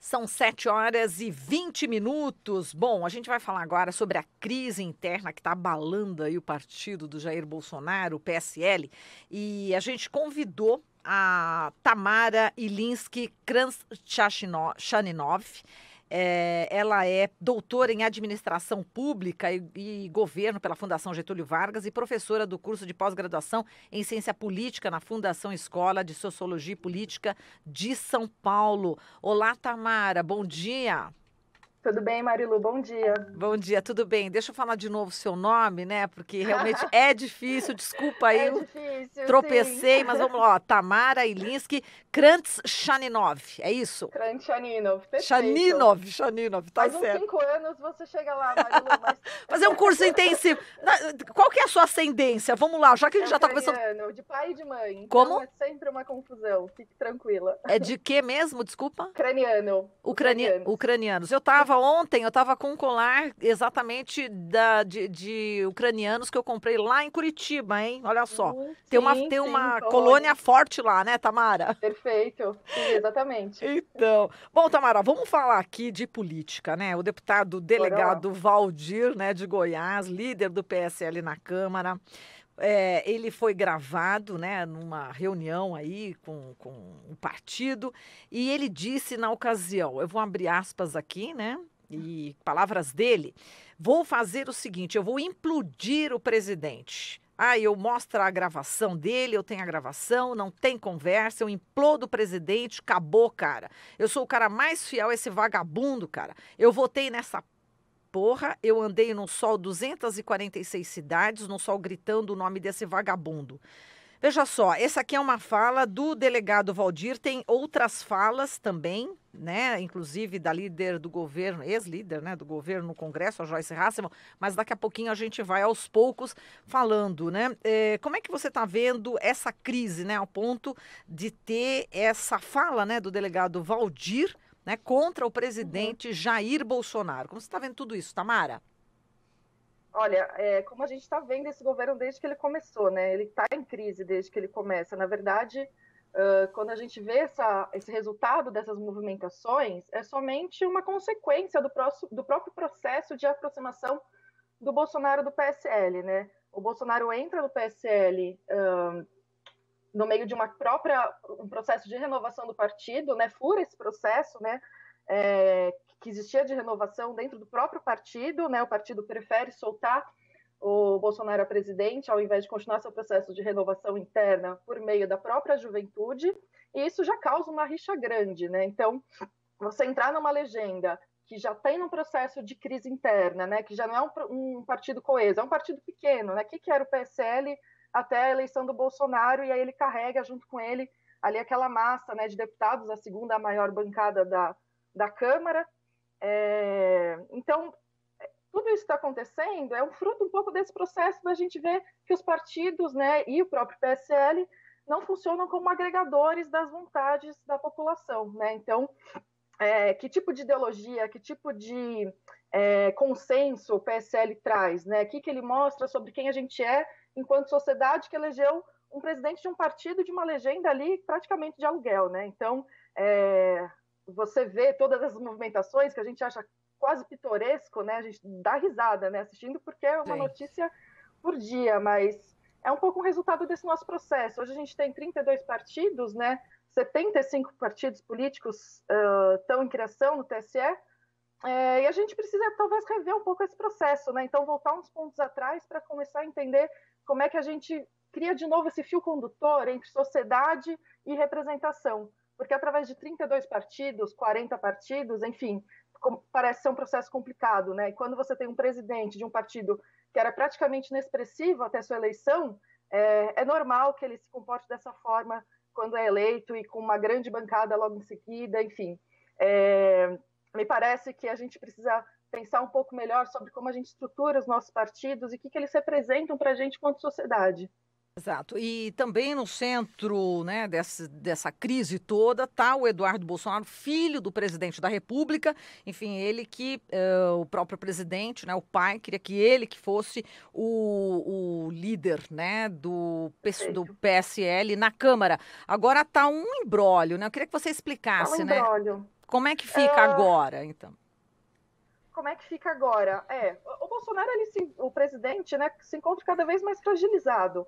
São 7h20. Bom, a gente vai falar agora sobre a crise interna que está abalando aí o partido do Jair Bolsonaro, o PSL. E a gente convidou a Tamara Ilinski Kranz-Chaninov. Ela é doutora em Administração Pública e Governo pela Fundação Getúlio Vargas e professora do curso de pós-graduação em Ciência Política na Fundação Escola de Sociologia e Política de São Paulo. Olá, Tamara, bom dia. Tudo bem, Marilu? Bom dia. Bom dia, tudo bem? Deixa eu falar de novo o seu nome, né? Porque realmente é difícil, desculpa aí, É eu difícil, tropecei, sim. mas vamos lá, ó, Tamara Ilinski Kranz-Chaninov, é isso? Kranchaninov, perfeito. Chaninov, tá Mais uns certo. 5 anos você chega lá, Marilu, mas Fazer um curso intensivo. Qual que é a sua ascendência? Vamos lá, já que a é gente já tá começando. ucraniano, de pai e de mãe. Então Como? é sempre uma confusão, fique tranquila. É de quê mesmo? Desculpa? Ucranianos. Ucranianos. Ontem eu tava com um colar exatamente de ucranianos que eu comprei lá em Curitiba, hein? Olha só. Tem uma, Sim, tem sim, uma colônia olha, forte lá, né, Tamara? perfeito. Sim, exatamente. Então, bom, Tamara, vamos falar aqui de política, né? O deputado Bora lá. delegado Valdir, né, de Goiás, líder do PSL na Câmara, ele foi gravado, né, numa reunião aí com o partido, e ele disse na ocasião, eu vou abrir aspas aqui, né, e palavras dele, vou fazer o seguinte, eu vou implodir o presidente. Aí eu mostro a gravação dele, eu tenho a gravação, não tem conversa, eu implodo o presidente, acabou, cara. Eu sou o cara mais fiel a esse vagabundo, cara. Eu votei nessa porra, eu andei no sol 246 cidades, no sol gritando o nome desse vagabundo. Veja só, essa aqui é uma fala do delegado Valdir, tem outras falas também, né? Inclusive da líder do governo, ex-líder, né, do governo no Congresso, a Joyce Hasselmann, mas daqui a pouquinho a gente vai aos poucos falando, né? Como é que você está vendo essa crise, né, ao ponto de ter essa fala, né, do delegado Valdir, né, contra o Uhum. presidente Jair Bolsonaro? Como você está vendo tudo isso, Tamara? Olha, como a gente está vendo esse governo desde que ele começou, né? Ele está em crise desde que ele começa. Na verdade, quando a gente vê esse resultado dessas movimentações, é somente uma consequência do próprio processo de aproximação do Bolsonaro do PSL, né? O Bolsonaro entra no PSL no meio de um processo de renovação do partido, né? Fura esse processo, né? Que existia de renovação dentro do próprio partido, né? O partido prefere soltar o Bolsonaro a presidente, ao invés de continuar seu processo de renovação interna por meio da própria juventude, e isso já causa uma rixa grande, né? Então, você entrar numa legenda que já tem um processo de crise interna, né? Que já não é um partido coeso, é um partido pequeno, né? Que era o PSL até a eleição do Bolsonaro, e aí ele carrega junto com ele ali aquela massa, né, de deputados, a segunda maior bancada da Câmara. Então, tudo isso está acontecendo é um fruto um pouco desse processo da gente ver que os partidos, né, e o próprio PSL não funcionam como agregadores das vontades da população, né? Então, que tipo de ideologia, que tipo de consenso o PSL traz, né? O que ele mostra sobre quem a gente é enquanto sociedade que elegeu um presidente de um partido de uma legenda ali praticamente de aluguel, né? Então, você vê todas essas movimentações que a gente acha quase pitoresco, né? A gente dá risada, né? Assistindo porque é uma Sim. notícia por dia, mas é um pouco um resultado desse nosso processo. Hoje a gente tem 32 partidos, né? 75 partidos políticos estão em criação no TSE, e a gente precisa talvez rever um pouco esse processo, né? Então voltar uns pontos atrás para começar a entender como é que a gente cria de novo esse fio condutor entre sociedade e representação, porque através de 32 partidos, 40 partidos, enfim, parece ser um processo complicado, né? E quando você tem um presidente de um partido que era praticamente inexpressivo até sua eleição, é normal que ele se comporte dessa forma quando é eleito e com uma grande bancada logo em seguida, enfim. Me parece que a gente precisa pensar um pouco melhor sobre como a gente estrutura os nossos partidos e o que eles representam para a gente quanto sociedade. Exato. E também no centro, né, dessa crise toda está o Eduardo Bolsonaro, filho do presidente da República. Enfim, ele que o próprio presidente, né, o pai, queria que ele que fosse o líder, né, do Perfeito. PSL na Câmara. Agora está um imbróglio, né? Eu queria que você Fala explicasse, né? embrólio. Como é que fica agora, então? Como é que fica agora? O Bolsonaro, o presidente, né, se encontra cada vez mais fragilizado.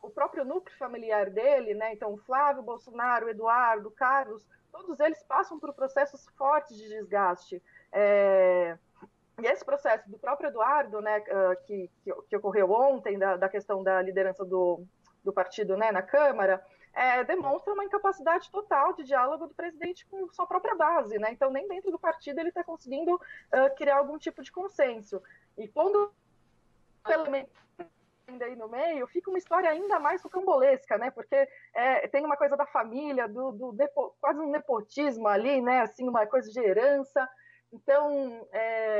O próprio núcleo familiar dele, né, então o Flávio Bolsonaro, o Eduardo, o Carlos, todos eles passam por processos fortes de desgaste. E esse processo do próprio Eduardo, né, que ocorreu ontem, da questão da liderança do partido, né, na Câmara, demonstra uma incapacidade total de diálogo do presidente com sua própria base, né? Então, nem dentro do partido ele está conseguindo criar algum tipo de consenso. E quando o elemento ainda aí no meio, fica uma história ainda mais rocambolesca, né? Porque tem uma coisa da família, quase um nepotismo ali, né? Assim, uma coisa de herança. Então,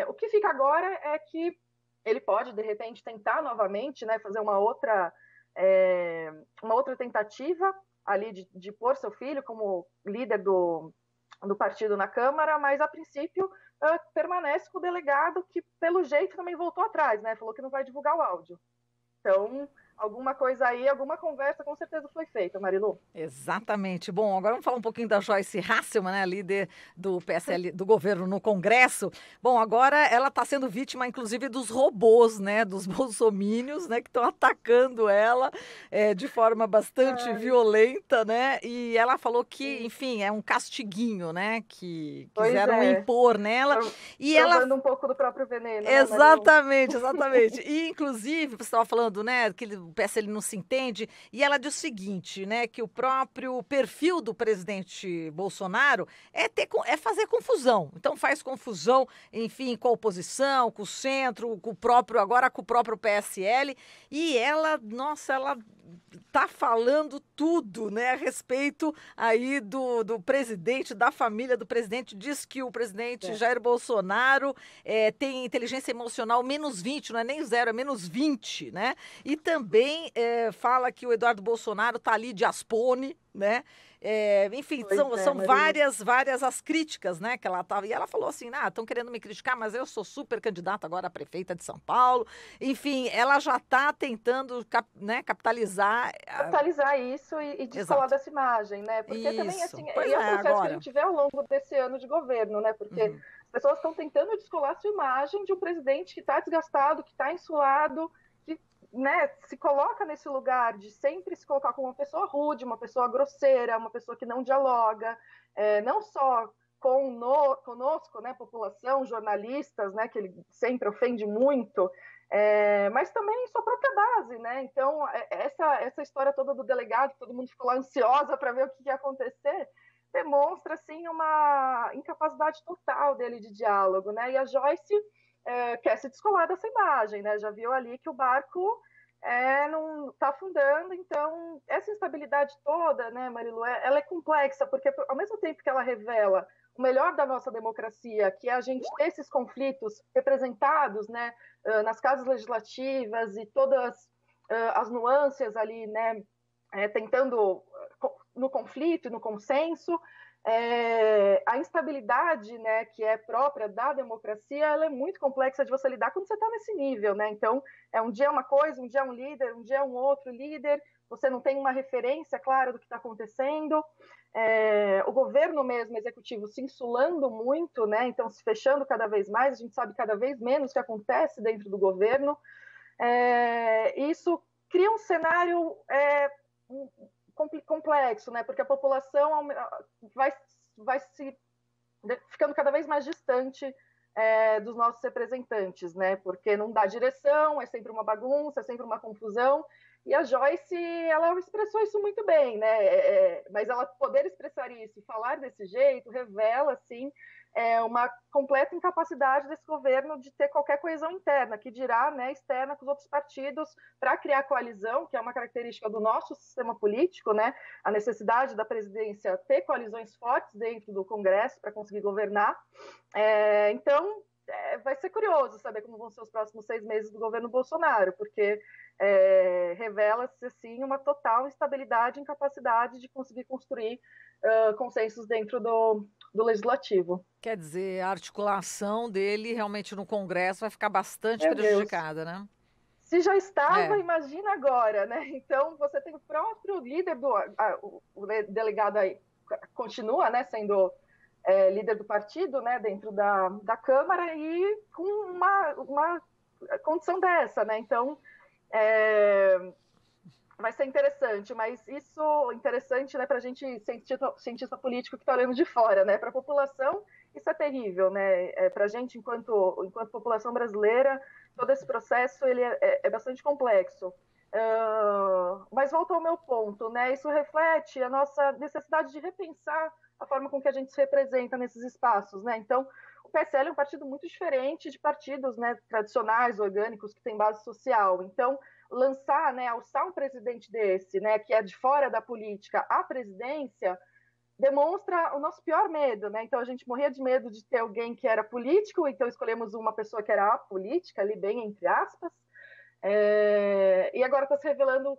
o que fica agora é que ele pode, de repente, tentar novamente, né? Fazer uma outra tentativa ali de pôr seu filho como líder do partido na Câmara, mas a princípio permanece com o delegado que, pelo jeito, também voltou atrás, né? Falou que não vai divulgar o áudio. Então, alguma coisa aí, alguma conversa com certeza foi feita, Marilu. Exatamente. Bom, agora vamos falar um pouquinho da Joyce Hasselmann, né, líder do PSL, do governo no Congresso. Bom, agora ela está sendo vítima, inclusive, dos robôs, né, dos bolsomínios, né, que estão atacando ela de forma bastante violenta, né, e ela falou que, enfim, é um castiguinho, né, que quiseram impor nela. E provando um pouco do próprio veneno, exatamente, né, exatamente. E, inclusive, você estava falando, né, que o PSL não se entende, e ela diz o seguinte, né, que o próprio perfil do presidente Bolsonaro é fazer confusão. Então faz confusão, enfim, com a oposição, com o centro, agora com o próprio PSL. E ela tá falando tudo, né, a respeito aí do presidente, da família do presidente. Diz que o presidente Jair Bolsonaro tem inteligência emocional -20, não é nem 0, é -20, né? E também fala que o Eduardo Bolsonaro tá ali de Aspone, né? Enfim, são várias as críticas, né, que ela tava. E ela falou assim: estão querendo me criticar, mas eu sou super candidata agora a prefeita de São Paulo. Enfim, ela já está tentando capitalizar isso e descolar dessa imagem, né? Porque também, assim, é um processo que a gente vê ao longo desse ano de governo, né? Porque as pessoas estão tentando descolar sua imagem de um presidente que está desgastado, que está insulado, que, né, se coloca nesse lugar de sempre se colocar como uma pessoa rude, uma pessoa grosseira, uma pessoa que não dialoga, não só conosco, né, população, jornalistas, né, que ele sempre ofende muito, mas também sua própria base, né? Então, essa história toda do delegado, todo mundo ficou lá ansiosa para ver o que ia acontecer, demonstra, assim, uma incapacidade total dele de diálogo, né? E a Joyce quer se descolar dessa imagem, né? Já viu ali que o barco não está afundando, então essa instabilidade toda, né, Marilu, ela é complexa, porque ao mesmo tempo que ela revela o melhor da nossa democracia, que é a gente ter esses conflitos representados, né, nas casas legislativas e todas as nuances ali, né, tentando no conflito e no consenso, a instabilidade, né, que é própria da democracia, ela é muito complexa de você lidar quando você está nesse nível, né? Então, um dia é uma coisa, um dia é um líder, um dia é um outro líder, você não tem uma referência clara do que está acontecendo, o governo mesmo, executivo, se insulando muito, né? Então, se fechando cada vez mais, a gente sabe cada vez menos o que acontece dentro do governo. Isso cria um cenário complexo, né? Porque a população vai se ficando cada vez mais distante dos nossos representantes, né? Porque não dá direção, é sempre uma bagunça, é sempre uma confusão. E a Joyce, ela expressou isso muito bem, né? Mas ela poder expressar isso e falar desse jeito revela, assim, uma completa incapacidade desse governo de ter qualquer coesão interna, que dirá, né, externa com os outros partidos para criar coalizão, que é uma característica do nosso sistema político, né? A necessidade da presidência ter coalizões fortes dentro do Congresso para conseguir governar. Então, vai ser curioso saber como vão ser os próximos 6 meses do governo Bolsonaro, porque revela-se, assim, uma total instabilidade e incapacidade de conseguir construir consensos dentro do legislativo. Quer dizer, a articulação dele realmente no Congresso vai ficar bastante prejudicada, né? Se já estava, imagina agora, né? Então, você tem o próprio líder o delegado aí, continua, né, sendo líder do partido, né, dentro da Câmara, e com uma condição dessa, né? Então, vai ser interessante, mas isso interessante, né, para a gente, cientista político que está olhando de fora, né? Para a população, isso é terrível, né? Para a gente, enquanto população brasileira, todo esse processo ele é bastante complexo. Mas volto ao meu ponto, né? Isso reflete a nossa necessidade de repensar a forma com que a gente se representa nesses espaços, né? Então, o PSL é um partido muito diferente de partidos, né, tradicionais, orgânicos, que têm base social. Então, lançar, né, alçar um presidente desse, né, que é de fora da política, à presidência, demonstra o nosso pior medo, né? Então, a gente morria de medo de ter alguém que era político, então escolhemos uma pessoa que era apolítica, ali bem entre aspas, e agora está se revelando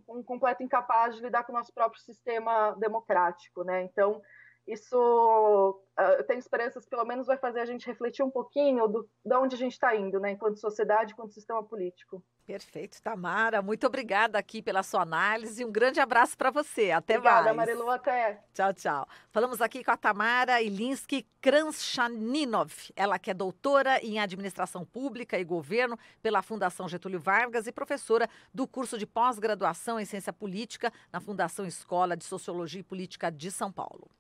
um completo incapaz de lidar com o nosso próprio sistema democrático, né? Então, isso eu tenho esperanças que pelo menos vai fazer a gente refletir um pouquinho de onde a gente está indo, né? Enquanto sociedade, enquanto sistema político. Perfeito, Tamara. Muito obrigada aqui pela sua análise. Um grande abraço para você. Até Obrigada, mais. Marilu. Até. Tchau, tchau. Falamos aqui com a Tamara Ilinski Kranchaninov. Ela que é doutora em Administração Pública e Governo pela Fundação Getúlio Vargas e professora do curso de pós-graduação em Ciência Política na Fundação Escola de Sociologia e Política de São Paulo.